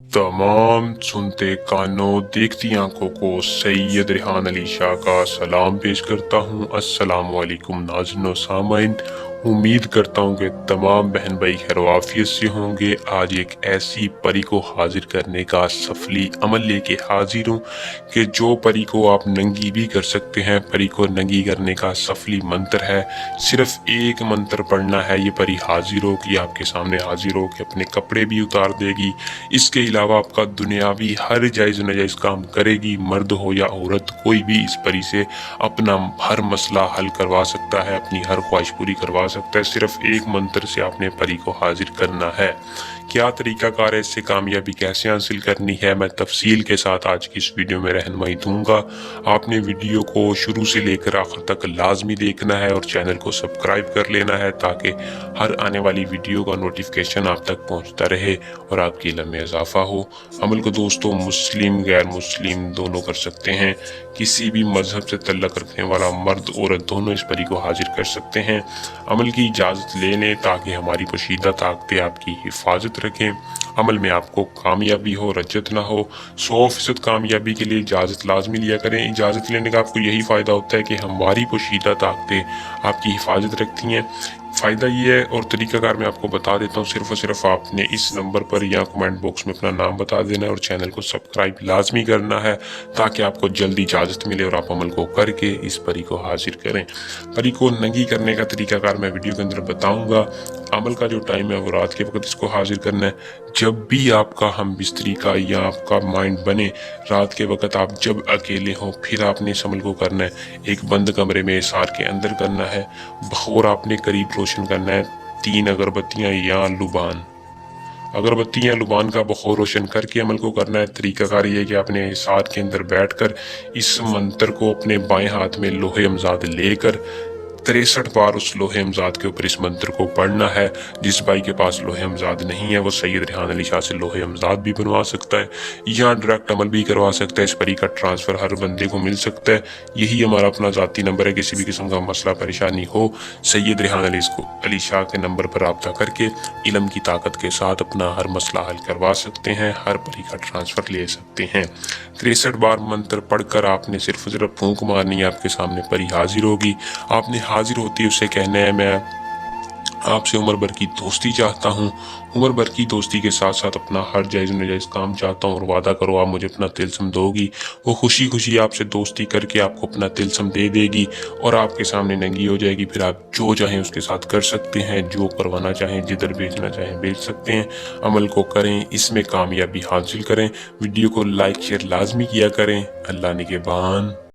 तमाम सुनते कानों देखती आंखों को सैयद रिहान अली शाह का सलाम पेश करता हूँ। अस्सलाम वालेकुम नाज़रीन व सामाइन। उम्मीद करता हूँ कि तमाम बहन भाई खैरवाफियत से होंगे। आज एक ऐसी परी को हाजिर करने का सफली अमल लेके हाजिर हूँ कि जो परी को आप नंगी भी कर सकते हैं। परी को नंगी करने का सफली मंत्र है, सिर्फ एक मंत्र पढ़ना है। ये परी हाजिर होगी, आपके सामने हाजिर होगी, अपने कपड़े भी उतार देगी। इसके अलावा आपका दुनियावी हर जायज़ नाजायज़ काम करेगी। मर्द हो या औरत, कोई भी इस परी से अपना हर मसला हल करवा सकता है, अपनी हर ख्वाहिश पूरी करवा सकता है। सिर्फ एक मंत्र से आपने परी को हाजिर करना है। क्या तरीकाकार है, इससे कामयाबी कैसे हासिल करनी है, मैं तफसील के साथ आज की इस वीडियो में रहनुमाई दूंगा। आपने वीडियो को शुरू से लेकर आखिर तक लाजमी देखना है और चैनल को सब्सक्राइब कर लेना है ताकि हर आने वाली वीडियो का नोटिफिकेशन आप तक पहुंचता रहे और आपकी इल्म में इजाफा हो। अमल को दोस्तों मुस्लिम गैर मुस्लिम दोनों कर सकते हैं। किसी भी मजहब से तल्लक रखने वाला मर्द औरत दोनों इस परी को हाजिर कर सकते हैं। अमल की इजाज़त ले लें ताकि हमारी पोशीदा ताकतें आपकी हिफाजत रखें। अमल में आपको कामयाबी हो, रज्जत ना हो। 100% कामयाबी के लिए इजाज़त लाजमी लिया करें। इजाज़त लेने का आपको यही फ़ायदा होता है कि हमारी पोशीदा ताकतें आपकी हिफाजत रखती हैं। फ़ायदा ये है और तरीकाकार मैं आपको बता देता हूँ। सिर्फ और सिर्फ आपने इस नंबर पर या कमेंट बॉक्स में अपना नाम बता देना है और चैनल को सब्सक्राइब लाजमी करना है ताकि आपको जल्दी इजाज़त मिले और आप अमल को करके इस परी को हाजिर करें। परी को नंगी करने का तरीकाकार मैं वीडियो के अंदर बताऊँगा। अमल का जो टाइम है वो रात के वक्त इसको हाजिर करना है। जब भी आपका हम बिस्तरी का या आपका माइंड बने, रात के वक्त आप जब अकेले हों, फिर आपने इस अमल को करना है। एक बंद कमरे में इसार के अंदर करना है। बखौर आपने करीब रोशन करना है 3 अगरबत्तियाँ या लुबान। अगरबत्ती या लुबान का बखौर रोशन करके अमल को करना है। तरीकाकार ये है कि आपने इसार के अंदर बैठकर इस मंत्र को अपने बाएं हाथ में लोहे अमजाद लेकर 63 बार उस लोहे अमजाद के ऊपर इस मंत्र को पढ़ना है। जिस भाई के पास लोहे अमजाद नहीं है वो सैयद रिहान अली शाह से लोहे अमजाद भी बनवा सकता है या डायरेक्ट अमल भी करवा सकता है। इस परी का ट्रांसफ़र हर बंदे को मिल सकता है। यही हमारा अपना ज़ाती नंबर है। किसी भी किस्म का मसला परेशानी हो, सैयद रिहान अली शाह के नंबर पर रब्ता करके इल्म की ताकत के साथ अपना हर मसला हल करवा सकते हैं, हर परी का ट्रांसफ़र ले सकते हैं। 63 बार मंत्र पढ़कर आपने सिर्फ फूंक मारनी है, आपके सामने परी हाजिर होगी। आपने हाजिर होती है उसे कहना है मैं आपसे उम्र भर की दोस्ती चाहता हूँ, उम्र भर की दोस्ती के साथ साथ अपना हर जायज़ नाजायज़ काम चाहता हूँ और वादा करो आप मुझे अपना तिलस्म दोगी। वो खुशी खुशी आपसे दोस्ती करके आपको अपना तिलस्म दे देगी और आपके सामने नंगी हो जाएगी। फिर आप जो चाहें उसके साथ कर सकते हैं, जो करवाना चाहें, जिधर भेजना चाहें भेज सकते हैं। अमल को करें, इसमें कामयाबी हासिल करें। वीडियो को लाइक शेयर लाजमी किया करें। अल्लाह निगहबान।